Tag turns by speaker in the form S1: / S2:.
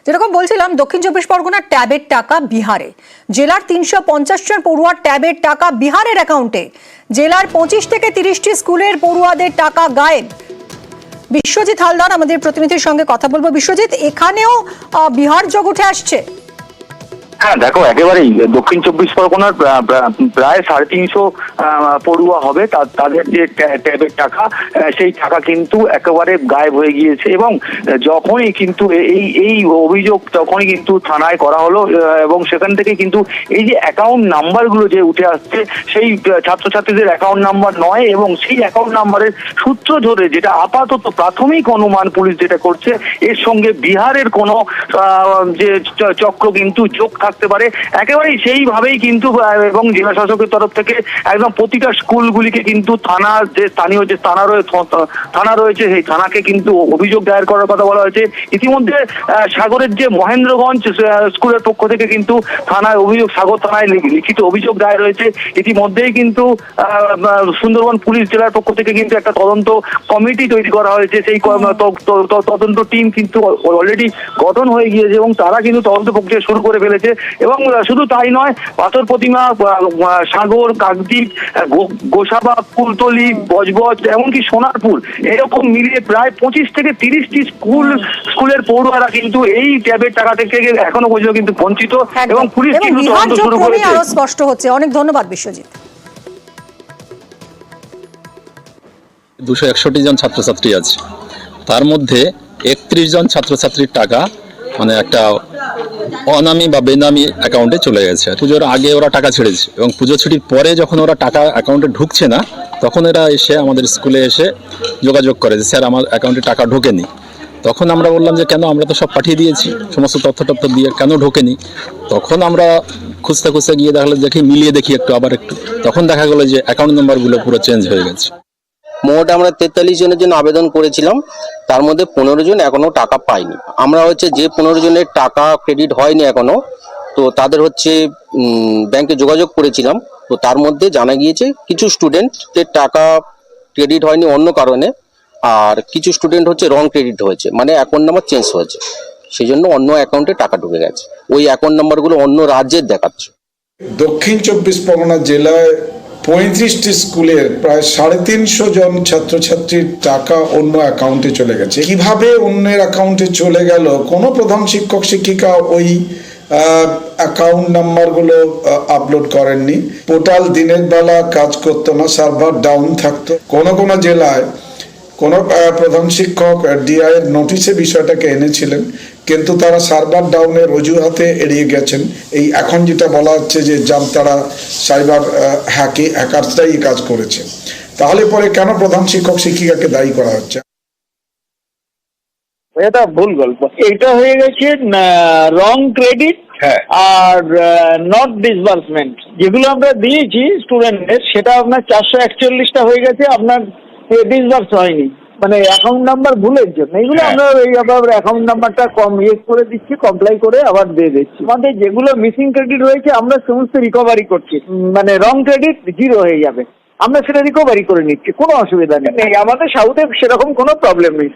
S1: যেরকম বলছিলাম, দক্ষিণ চব্বিশ পরগনার ট্যাবের টাকা বিহারে, জেলার 350 জন পড়ুয়ার ট্যাবের টাকা বিহারের অ্যাকাউন্টে, জেলার 25 থেকে 30টি স্কুলের পড়ুয়াদের টাকা গায়েব। বিশ্বজিৎ হালদার আমাদের প্রতিনিধির সঙ্গে কথা বলবো। বিশ্বজিৎ, এখানেও বিহার যোগ উঠে আসছে?
S2: হ্যাঁ দেখো, একেবারেই দক্ষিণ চব্বিশ পরগনার প্রায় 350 পড়ুয়া হবে, তাদের যে ট্যাবের টাকা, সেই টাকা কিন্তু একেবারে গায়েব হয়ে গিয়েছে। এবং যখনই কিন্তু এই অভিযোগ তখনই কিন্তু থানায় করা হলো, এবং সেখান থেকে কিন্তু এই যে অ্যাকাউন্ট নাম্বারগুলো যে উঠে আসছে, সেই ছাত্রছাত্রীদের অ্যাকাউন্ট নাম্বার নয়, এবং সেই অ্যাকাউন্ট নাম্বারের সূত্র ধরে যেটা আপাতত প্রাথমিক অনুমান পুলিশ যেটা করছে, এর সঙ্গে বিহারের কোনো যে চক্র কিন্তু যোগ থাকতে পারে। একেবারেই সেইভাবেই কিন্তু এবং জেলা শাসকের তরফ থেকে একদম প্রতিটা স্কুলগুলিকে কিন্তু থানার যে স্থানীয় যে থানা রয়েছে, সেই থানাকে কিন্তু অভিযোগ দায়ের করার কথা বলা হয়েছে। ইতিমধ্যে সাগরের যে মহেন্দ্রগঞ্জ স্কুলের পক্ষ থেকে কিন্তু থানায় অভিযোগ, সাগর থানায় লিখিত অভিযোগ দায়ের হয়েছে। ইতিমধ্যেই কিন্তু সুন্দরবন পুলিশ জেলার পক্ষ থেকে কিন্তু একটা তদন্ত কমিটি তৈরি করা হয়েছে। সেই তদন্ত টিম কিন্তু অলরেডি গঠন হয়ে গিয়েছে এবং তারা কিন্তু তদন্ত প্রক্রিয়া শুরু করে ফেলেছে। এবং শুধু তাই নয়, পাথর প্রতিমা, সাগর, কাকদ্বীপ, গোসাবা, কুলতলি, বজবজ, এমনকি সোনারপুর, এরকম মিলিয়ে প্রায় 25 থেকে 30টি স্কুলের পড়ুয়ারা কিন্তু এই ট্যাবের টাকা থেকে এখনো পর্যন্ত কিন্তু বঞ্চিত, এবং পুলিশ কিন্তু তদন্ত শুরু করেছে।
S1: আরো স্পষ্ট হচ্ছে। অনেক ধন্যবাদ বিশ্বজিৎ।
S3: 261 জন ছাত্রছাত্রী আছে, তার মধ্যে 31 জন ছাত্রছাত্রীর টাকা মানে একটা অনামী বা বেনামী অ্যাকাউন্টে চলে গেছে। পুজোর আগে ওরা টাকা ছেড়েছে, এবং পুজো ছুটির পরে যখন ওরা টাকা অ্যাকাউন্টে ঢুকছে না, তখন এরা এসে আমাদের স্কুলে এসে যোগাযোগ করে যে স্যার আমার অ্যাকাউন্টে টাকা ঢোকেনি। তখন আমরা বললাম যে কেন, আমরা তো সব পাঠিয়ে দিয়েছি, সমস্ত তথ্য দিয়ে কেন ঢোকেনি। তখন আমরা খুঁজতে গিয়ে মিলিয়ে দেখি একটু, তখন দেখা গেলো যে অ্যাকাউন্ট নাম্বারগুলো পুরো চেঞ্জ হয়ে গেছে।
S4: মোট আমরা 43 জনের জন্য আবেদন করেছিলাম, তার মধ্যে 15 জন এখনো টাকা পায়নি। আমরা যে 15 জনের টাকা ক্রেডিট হয়নি এখনো, তো তাদের ব্যাংকে যোগাযোগ করেছিলাম। তো তার মধ্যে জানা গিয়েছে কিছু স্টুডেন্টের টাকা ক্রেডিট হয়নি অন্য কারণে, আর কিছু স্টুডেন্ট রং ক্রেডিট হয়েছে, মানে অ্যাকাউন্ট নাম্বার চেঞ্জ হয়েছে, সেই জন্য অন্য অ্যাকাউন্টে টাকা ঢুকে গেছে। ওই অ্যাকাউন্ট নাম্বারগুলো অন্য রাজ্যের দেখাচ্ছে।
S5: দক্ষিণ চব্বিশ পরগনা জেলায় 35টি স্কুলের প্রায় 350 জন ছাত্রছাত্রীর টাকা অন্য অ্যাকাউন্টে চলে গেছে। কিভাবে অন্যের অ্যাকাউন্টে চলে গেল, কোনো প্রধান শিক্ষক শিক্ষিকা ওই অ্যাকাউন্ট নাম্বারগুলো আপলোড করেননি। পোর্টাল দিনের বেলা কাজ করতো না, সার্ভার ডাউন থাকতো। কোনো জেলায় কোনো প্রধান শিক্ষক ডিআই এর নোটিশে বিষয়টাকে এনেছিলেন, কিন্তু তারা সার্ভার ডাউনের অজুহাতে এড়িয়ে গেছেন। এই এখন যেটা বলা হচ্ছে যে জামতারা সাইবার হ্যাকারসরাই কাজ করেছে, তাহলে পরে কেন প্রধান শিক্ষক শিক্ষিকাকে দায়ী করা হচ্ছে?
S6: এটা ভুল গল্প। এটা হয়ে গেছে রং ক্রেডিট আর নট ডিসবার্সমেন্ট। যেগুলো আমরা দিয়েছি স্টুডেন্টদের, সেটা আপনার 441টা হয়ে গেছে, আপনার ডিসবার্স হয়নি, মানে অ্যাকাউন্ট নাম্বার ভুলের জন্য। এগুলো আমরা আবার অ্যাকাউন্ট নাম্বারটা করে দিচ্ছি, কমপ্লাই করে আবার দিয়ে দিচ্ছি। আমাদের যেগুলো মিসিং ক্রেডিট রয়েছে আমরা সমস্ত রিকভারি করছি, মানে রং ক্রেডিট 0 হয়ে যাবে, আমরা সেটা রিকভারি করে নিচ্ছি, কোনো অসুবিধা নেই। আমাদের সাউথে সেরকম কোনো প্রবলেম নেই।